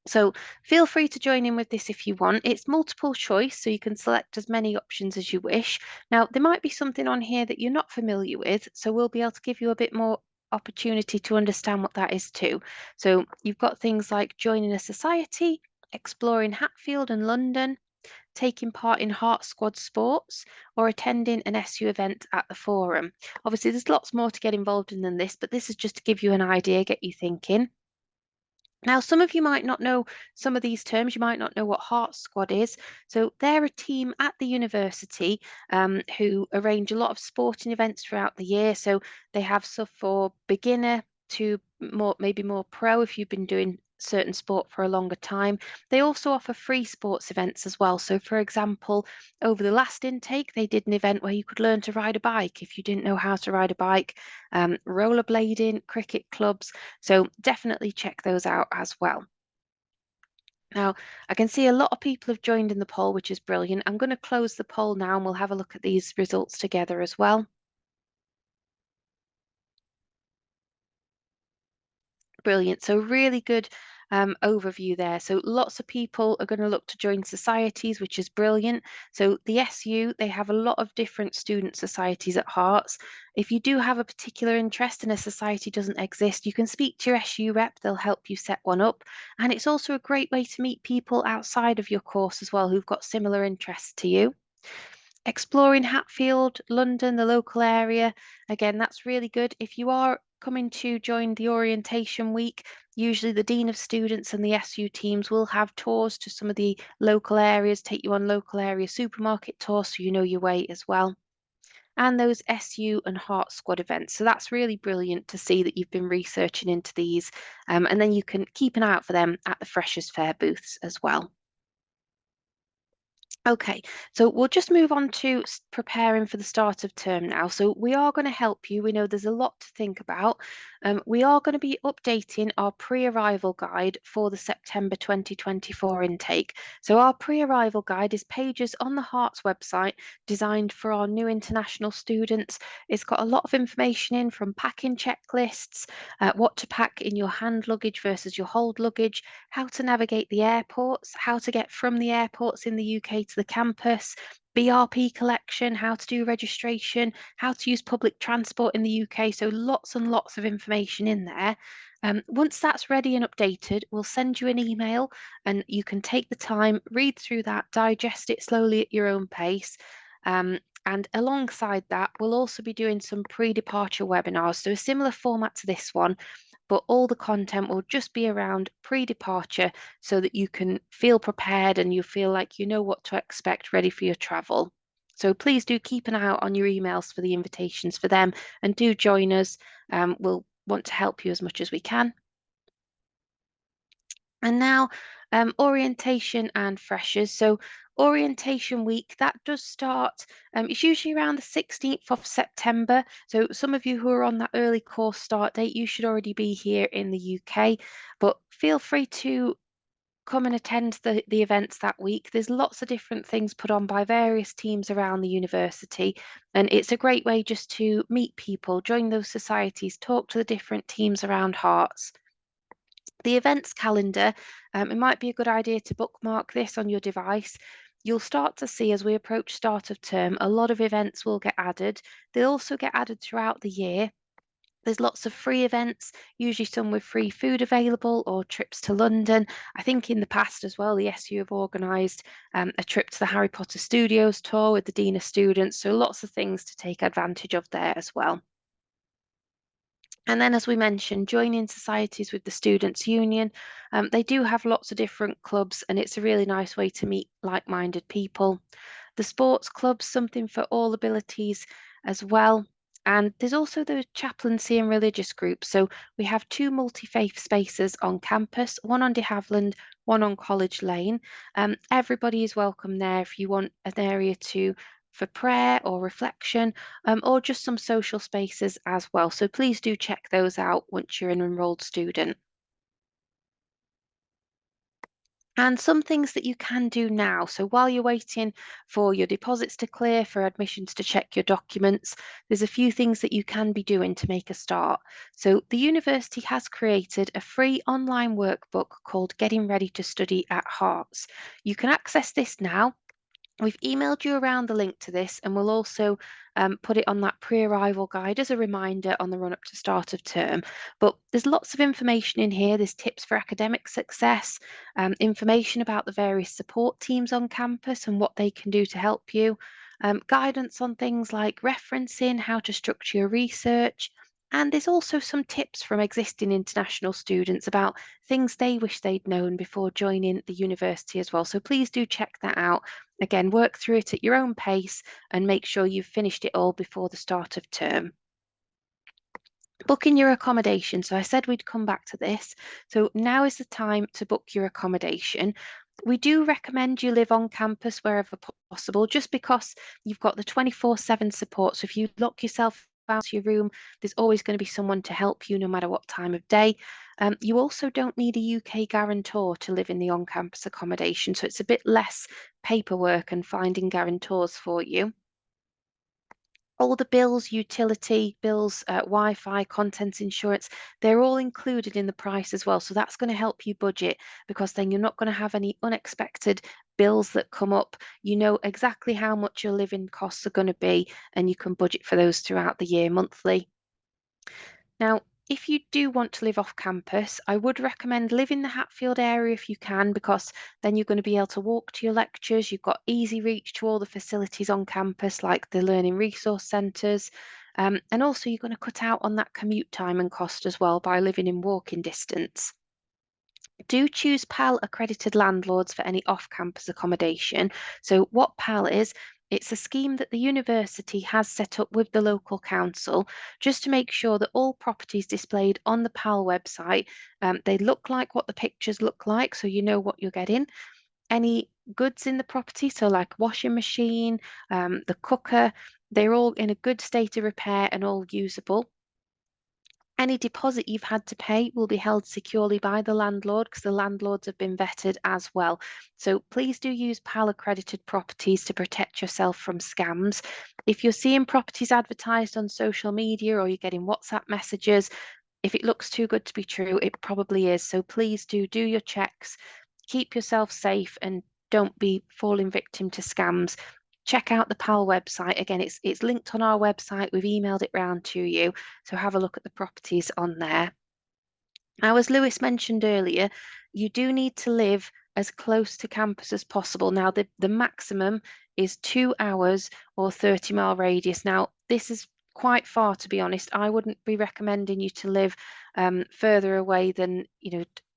So feel free to join in with this if you want. It's multiple choice, so you can select as many options as you wish. Now, there might be something on here that you're not familiar with, so we'll be able to give you a bit more opportunity to understand what that is too. So you've got things like joining a society, exploring Hatfield and London, taking part in Heart Squad sports, or attending an SU event at the forum. Obviously, there's lots more to get involved in than this, but this is just to give you an idea, get you thinking. Now, some of you might not know some of these terms. You might not know what Heart Squad is. So they're a team at the university who arrange a lot of sporting events throughout the year. So they have stuff for beginner to maybe more pro if you've been doing certain sport for a longer time. They also offer free sports events as well. So for example, over the last intake, they did an event where you could learn to ride a bike if you didn't know how to ride a bike, rollerblading, cricket clubs. So definitely check those out as well. Now, I can see a lot of people have joined in the poll, which is brilliant. I'm going to close the poll now and we'll have a look at these results together as well. Brilliant. So really good overview there. So lots of people are going to look to join societies, which is brilliant. So the SU, they have a lot of different student societies at Herts. If you do have a particular interest and a society doesn't exist, you can speak to your SU rep, they'll help you set one up. And it's also a great way to meet people outside of your course as well who've got similar interests to you. Exploring Hatfield, London, the local area, again, that's really good. If you are coming to join the orientation week, usually the Dean of Students and the SU teams will have tours to some of the local areas, take you on local area supermarket tours so you know your way as well. And those SU and Heart Squad events. So that's really brilliant to see that you've been researching into these. And then you can keep an eye out for them at the Freshers' Fair booths as well. Okay, so we'll just move on to preparing for the start of term now. So we are going to help you. We know there's a lot to think about. We are going to be updating our pre-arrival guide for the September 2024 intake. So our pre-arrival guide is pages on the Herts website designed for our new international students. It's got a lot of information in from packing checklists, what to pack in your hand luggage versus your hold luggage, how to navigate the airports, how to get from the airports in the UK to the campus, BRP collection, how to do registration, how to use public transport in the UK. So lots and lots of information in there. Once that's ready and updated, we'll send you an email and you can take the time, read through that, digest it slowly at your own pace. And alongside that, we'll also be doing some pre-departure webinars. So a similar format to this one, but all the content will just be around pre-departure so that you can feel prepared and you feel like you know what to expect ready for your travel. So please do keep an eye out on your emails for the invitations for them and do join us. We'll want to help you as much as we can. And now orientation and freshers. So orientation week, that does start, it's usually around the 16th of September. So some of you who are on that early course start date, you should already be here in the UK, but feel free to come and attend the events that week. There's lots of different things put on by various teams around the university, and it's a great way just to meet people, join those societies, talk to the different teams around Herts. The events calendar, it might be a good idea to bookmark this on your device. You'll start to see as we approach start of term, a lot of events will get added. They'll also get added throughout the year. There's lots of free events, usually some with free food available or trips to London. I think in the past as well, the SU have organised a trip to the Harry Potter Studios tour with the Dean of Students. So lots of things to take advantage of there as well. And then, as we mentioned, joining societies with the Students' Union. They do have lots of different clubs, and it's a really nice way to meet like-minded people. The sports clubs, something for all abilities as well. And there's also the chaplaincy and religious groups. So we have two multi-faith spaces on campus, one on De Havilland, one on College Lane. Everybody is welcome there if you want an area for prayer or reflection, or just some social spaces as well. So please do check those out once you're an enrolled student. And some things that you can do now. So while you're waiting for your deposits to clear, for admissions to check your documents, there's a few things that you can be doing to make a start. So the university has created a free online workbook called Getting Ready to Study at Herts. You can access this now. We've emailed you around the link to this, and we'll also put it on that pre-arrival guide as a reminder on the run-up to start of term. But there's lots of information in here. There's tips for academic success, information about the various support teams on campus and what they can do to help you, guidance on things like referencing, how to structure your research, and there's also some tips from existing international students about things they wish they'd known before joining the university as well. So please do check that out. Again, work through it at your own pace and make sure you've finished it all before the start of term. Booking your accommodation. So I said we'd come back to this. So now is the time to book your accommodation. We do recommend you live on campus wherever possible, just because you've got the 24/7 support. So if you lock yourself out of your room, there's always going to be someone to help you no matter what time of day. You also don't need a UK guarantor to live in the on-campus accommodation, so it's a bit less paperwork and finding guarantors for you. All the bills, utility bills, Wi-Fi, contents insurance, they're all included in the price as well. So that's going to help you budget, because then you're not going to have any unexpected bills that come up. You know exactly how much your living costs are going to be, and you can budget for those throughout the year monthly. Now, if you do want to live off campus, I would recommend live in the Hatfield area if you can, because then you're going to be able to walk to your lectures. You've got easy reach to all the facilities on campus, like the learning resource centres. And also you're going to cut out on that commute time and cost as well by living in walking distance. Do choose PAL accredited landlords for any off-campus accommodation. So what PAL is, it's a scheme that the university has set up with the local council just to make sure that all properties displayed on the PAL website, they look like what the pictures look like, so you know what you're getting. Any goods in the property, so like washing machine, the cooker, they're all in a good state of repair and all usable. Any deposit you've had to pay will be held securely by the landlord, because the landlords have been vetted as well. So please do use PAL accredited properties to protect yourself from scams. If you're seeing properties advertised on social media or you're getting WhatsApp messages, if it looks too good to be true, it probably is. So please do your checks, keep yourself safe, and don't be falling victim to scams. Check out the PAL website. Again, it's linked on our website. We've emailed it round to you, so have a look at the properties on there. Now, as Lewis mentioned earlier, you do need to live as close to campus as possible. Now, the maximum is 2 hours or 30-mile radius. Now, this is quite far, to be honest. I wouldn't be recommending you to live further away than,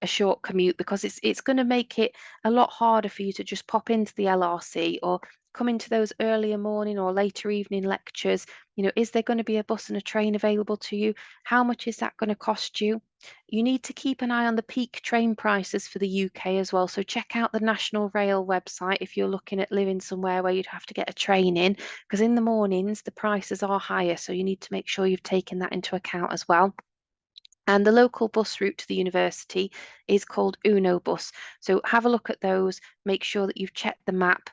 a short commute, because it's going to make it a lot harder for you to just pop into the LRC or come into those earlier morning or later evening lectures. Is there going to be a bus and a train available to you? How much is that going to cost you? You need to keep an eye on the peak train prices for the UK as well. So check out the National Rail website if you're looking at living somewhere where you'd have to get a train in, because in the mornings the prices are higher. So you need to make sure you've taken that into account as well. And the local bus route to the university is called Uno Bus. So have a look at those, make sure that you've checked the map.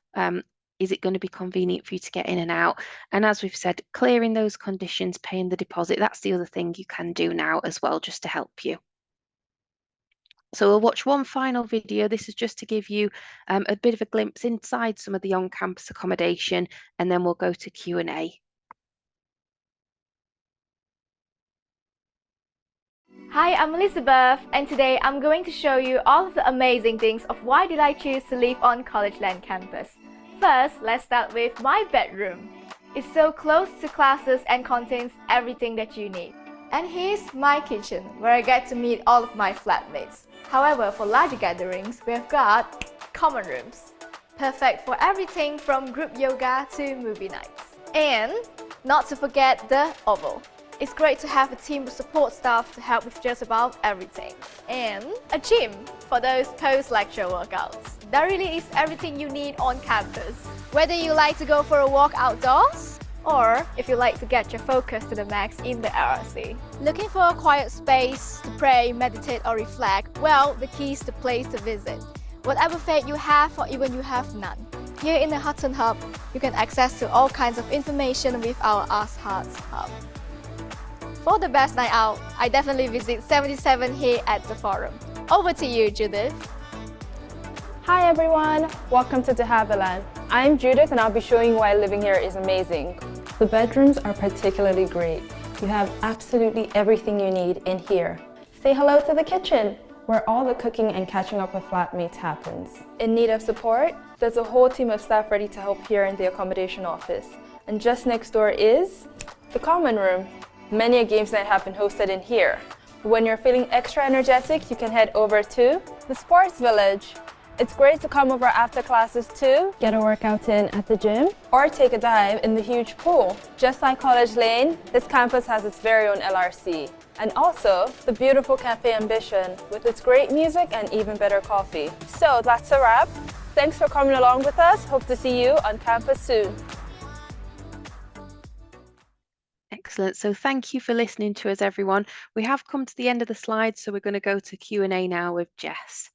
Is it going to be convenient for you to get in and out? And as we've said, clearing those conditions, paying the deposit, that's the other thing you can do now as well, just to help you. So we'll watch one final video. This is just to give you a bit of a glimpse inside some of the on-campus accommodation, and then we'll go to Q&A. Hi, I'm Elizabeth, and today I'm going to show you all of the amazing things of why did I choose to live on College Land campus. First, let's start with my bedroom. It's so close to classes and contains everything that you need. And here's my kitchen, where I get to meet all of my flatmates. However, for larger gatherings, we have got common rooms, perfect for everything from group yoga to movie nights. And not to forget the oval. It's great to have a team of support staff to help with just about everything. And a gym for those post-lecture workouts. That really is everything you need on campus. Whether you like to go for a walk outdoors, or if you like to get your focus to the max in the LRC. Looking for a quiet space to pray, meditate or reflect? Well, the key is the place to visit. Whatever faith you have or even you have none. Here in the Hutton Hub, you can access to all kinds of information with our Ask Hearts Hub. For the best night out, I definitely visit 77 here at the Forum. Over to you, Judith. Hi everyone, welcome to De Havilland. I'm Judith and I'll be showing you why living here is amazing. The bedrooms are particularly great. You have absolutely everything you need in here. Say hello to the kitchen, where all the cooking and catching up with flatmates happens. In need of support? There's a whole team of staff ready to help here in the accommodation office. And just next door is the common room. Many a games night have been hosted in here. When you're feeling extra energetic, you can head over to the Sports Village. It's great to come over after classes to get a workout in at the gym or take a dive in the huge pool. Just like College Lane, this campus has its very own LRC. And also the beautiful Cafe Ambition with its great music and even better coffee. So that's a wrap. Thanks for coming along with us. Hope to see you on campus soon. Excellent. So thank you for listening to us, everyone. We have come to the end of the slides, so we're going to go to Q&A now with Jess.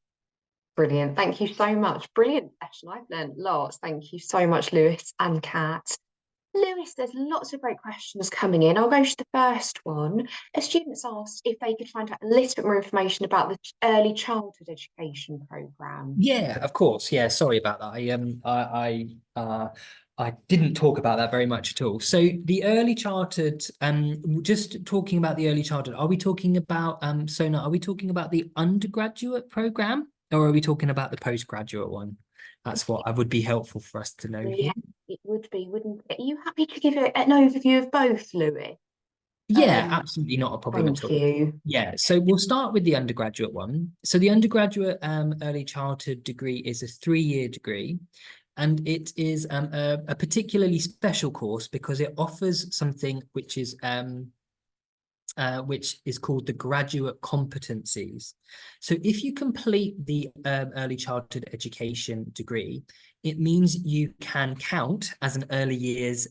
Brilliant. Thank you so much. Brilliant session. I've learned lots. Thank you so much, Lewis and Kat. Lewis, there's lots of great questions coming in. I'll go to the first one. A student's asked if they could find out a little bit more information about the early childhood education programme. Yeah, of course. Yeah, sorry about that. I didn't talk about that very much at all. So the early childhood, just talking about the early childhood, are we talking about Sona, are we talking about the undergraduate program or are we talking about the postgraduate one? That's what I would be helpful for us to know here. It would be, wouldn't it? Are you happy to give an overview of both, Louis? Yeah, absolutely not a problem at all. Thank you. Yeah, so we'll start with the undergraduate one. So the undergraduate early childhood degree is a 3-year degree, and it is a particularly special course because it offers something which is called the graduate competencies. So if you complete the early childhood education degree, it means you can count as an early years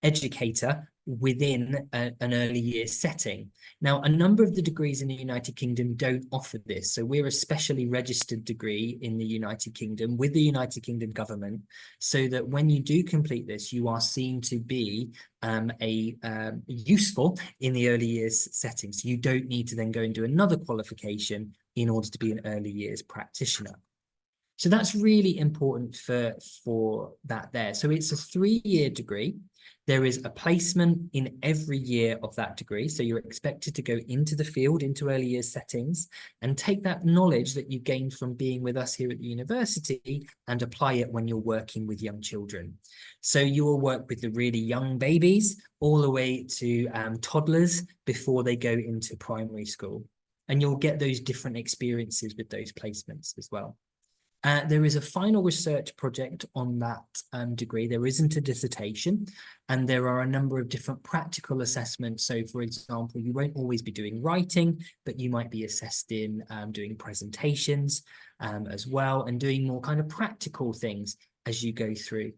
educator within an early years setting. Now, a number of the degrees in the United Kingdom don't offer this. So we're a specially registered degree in the United Kingdom with the United Kingdom government, so that when you do complete this, you are seen to be useful in the early years settings. You don't need to then go and do another qualification in order to be an early years practitioner. So that's really important for that there. So it's a 3-year degree. There is a placement in every year of that degree. So you're expected to go into the field, into early years settings, and take that knowledge that you gained from being with us here at the university and apply it when you're working with young children. So you will work with the really young babies all the way to toddlers before they go into primary school. And you'll get those different experiences with those placements as well. There is a final research project on that degree. There isn't a dissertation, and there are a number of different practical assessments. So, for example, you won't always be doing writing, but you might be assessed in doing presentations as well, and doing more kind of practical things as you go through.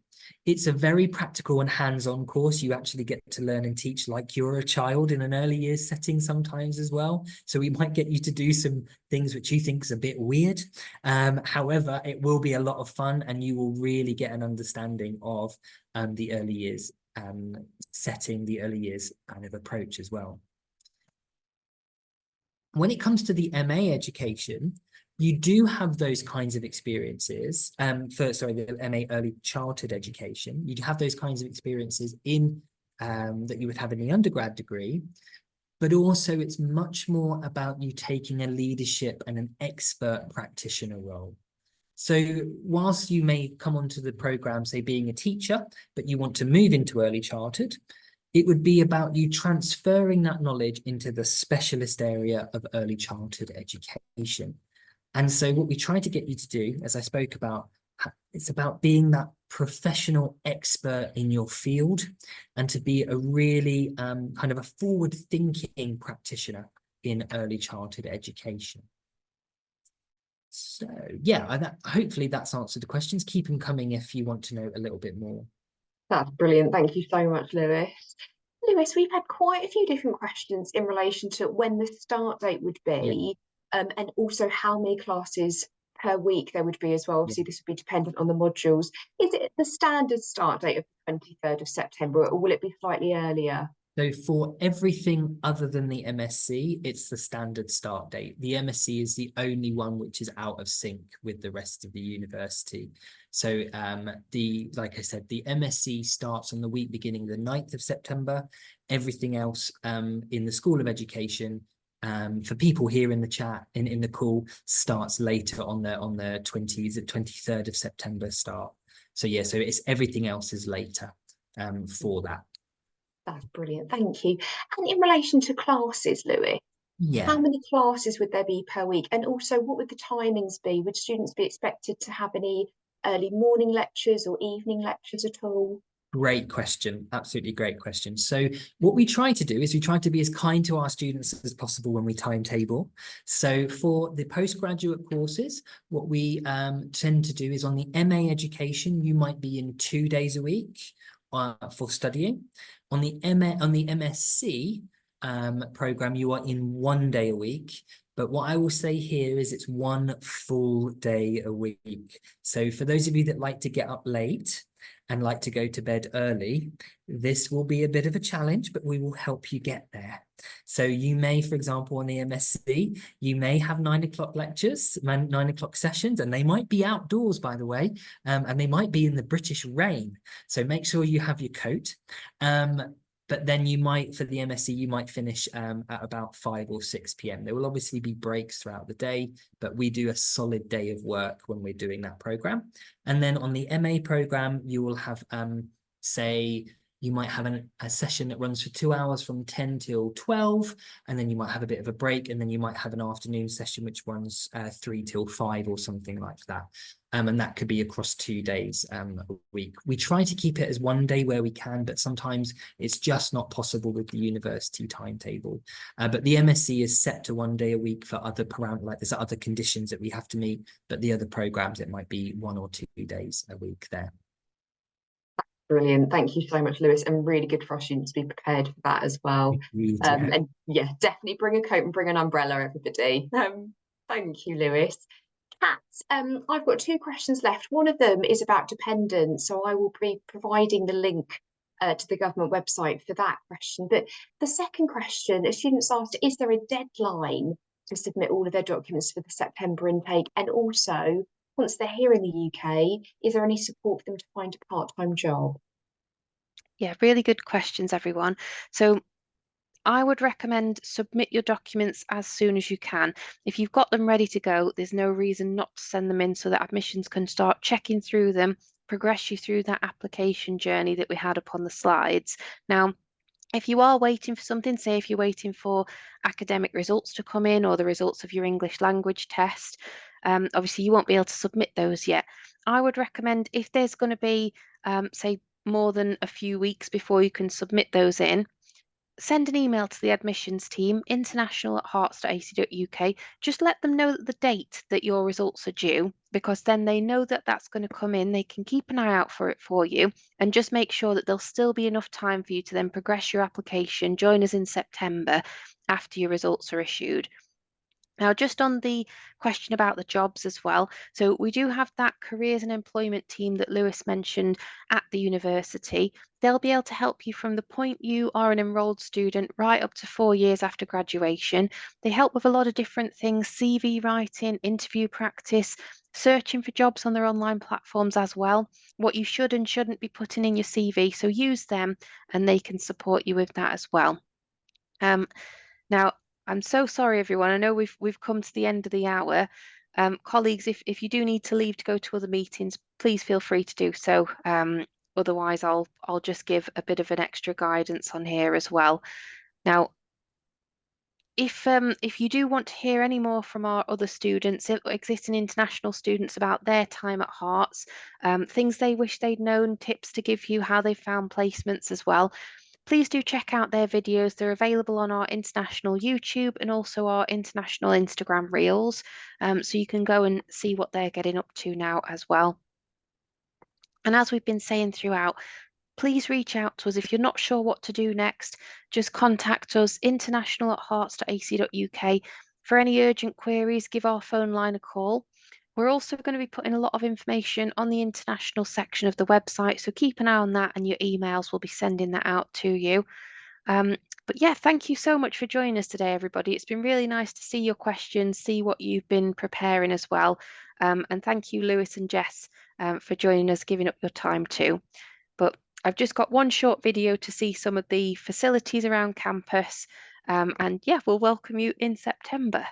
It's a very practical and hands-on course. You actually get to learn and teach like you're a child in an early years setting sometimes as well. So we might get you to do some things which you think is a bit weird. However, it will be a lot of fun, and you will really get an understanding of the early years setting, the early years kind of approach as well. When it comes to the MA education, you do have those kinds of experiences the MA early childhood education. You have those kinds of experiences in that you would have in the undergrad degree, but also it's much more about you taking a leadership and an expert practitioner role. So whilst you may come onto the program, say being a teacher, but you want to move into early childhood, it would be about you transferring that knowledge into the specialist area of early childhood education. And so what we try to get you to do, as I spoke about, it's about being that professional expert in your field and to be a really kind of a forward-thinking practitioner in early childhood education. So yeah, hopefully that's answered the questions. Keep them coming if you want to know a little bit more. That's brilliant. Thank you so much, Lewis. Lewis, we've had quite a few different questions in relation to when the start date would be, and also how many classes per week there would be as well. Obviously, this would be dependent on the modules. Is it the standard start date of the 23rd of September, or will it be slightly earlier? So for everything other than the MSc, it's the standard start date. The MSc is the only one which is out of sync with the rest of the university. So like I said, the MSc starts on the week beginning the 9th of September. Everything else in the School of Education, for people here in the chat, in the call, starts later on the 23rd of September start. So yeah, so it's everything else is later for that. That's brilliant, thank you. And in relation to classes, Louis, how many classes would there be per week? And also, what would the timings be? Would students be expected to have any early morning lectures or evening lectures at all? Great question, absolutely great question. So what we try to do is we try to be as kind to our students as possible when we timetable. So for the postgraduate courses, what we tend to do is on the MA education, you might be in 2 days a week for studying. On the MSc program, you are in 1 day a week. But what I will say here is it's 1 full day a week. So for those of you that like to get up late, and like to go to bed early, this will be a bit of a challenge, but we will help you get there. So you may, for example, on the MSc, you may have 9 o'clock lectures, 9 o'clock sessions, and they might be outdoors, by the way, and they might be in the British rain. So make sure you have your coat. But then you might, for the MSc, you might finish at about 5 or 6 p.m. There will obviously be breaks throughout the day, but we do a solid day of work when we're doing that program. And then on the MA program, you will have, say, you might have a session that runs for 2 hours from 10 till 12, and then you might have a bit of a break, and then you might have an afternoon session which runs 3 till 5 or something like that. And that could be across 2 days a week. We try to keep it as 1 day where we can, but sometimes it's just not possible with the university timetable. But the MSc is set to 1 day a week for other parameters, like there's other conditions that we have to meet, but the other programs, it might be 1 or 2 days a week there. Brilliant. Thank you so much, Lewis, and really good for our students to be prepared for that as well. And yeah, definitely bring a coat and bring an umbrella, everybody. Thank you, Lewis. Kat, I've got 2 questions left. One of them is about dependents, so I will be providing the link to the government website for that question. But the second question, a student's asked, is there a deadline to submit all of their documents for the September intake? And also, once they're here in the UK, is there any support for them to find a part-time job? Yeah, really good questions, everyone. So I would recommend submit your documents as soon as you can. If you've got them ready to go, there's no reason not to send them in so that admissions can start checking through them, progress you through that application journey that we had up on the slides. Now, if you are waiting for something, say if you're waiting for academic results to come in or the results of your English language test, obviously you won't be able to submit those yet. I would recommend if there's going to be, say, more than a few weeks before you can submit those in, send an email to the admissions team, international@hearts.ac.uk. Just let them know the date that your results are due, because then they know that that's going to come in. They can keep an eye out for it for you, and just make sure that there'll still be enough time for you to then progress your application, join us in September after your results are issued. Now, just on the question about the jobs as well, so we do have that careers and employment team that Lewis mentioned at the university. They'll be able to help you from the point you are an enrolled student right up to 4 years after graduation. They help with a lot of different things: CV writing, interview practice, searching for jobs on their online platforms as well, what you should and shouldn't be putting in your CV. So use them and they can support you with that as well. Now, I'm so sorry, everyone. I know we've come to the end of the hour. Colleagues, if you do need to leave to go to other meetings, please feel free to do so. Otherwise, I'll just give a bit of an extra guidance on here as well. Now, if you do want to hear any more from our other students, existing international students, about their time at Hearts, things they wish they'd known, tips to give you, how they found placements as well, please do check out their videos. They're available on our international YouTube and also our international Instagram reels. So you can go and see what they're getting up to now as well. And as we've been saying throughout, please reach out to us. If you're not sure what to do next, just contact us, international@hearts.ac.uk. For any urgent queries, give our phone line a call. We're also going to be putting a lot of information on the international section of the website, so keep an eye on that, and your emails will be sending that out to you. But yeah, thank you so much for joining us today, everybody. It's been really nice to see your questions, see what you've been preparing as well. And thank you, Lewis and Jess, for joining us, giving up your time too. But I've just got one short video to see some of the facilities around campus. And yeah, we'll welcome you in September.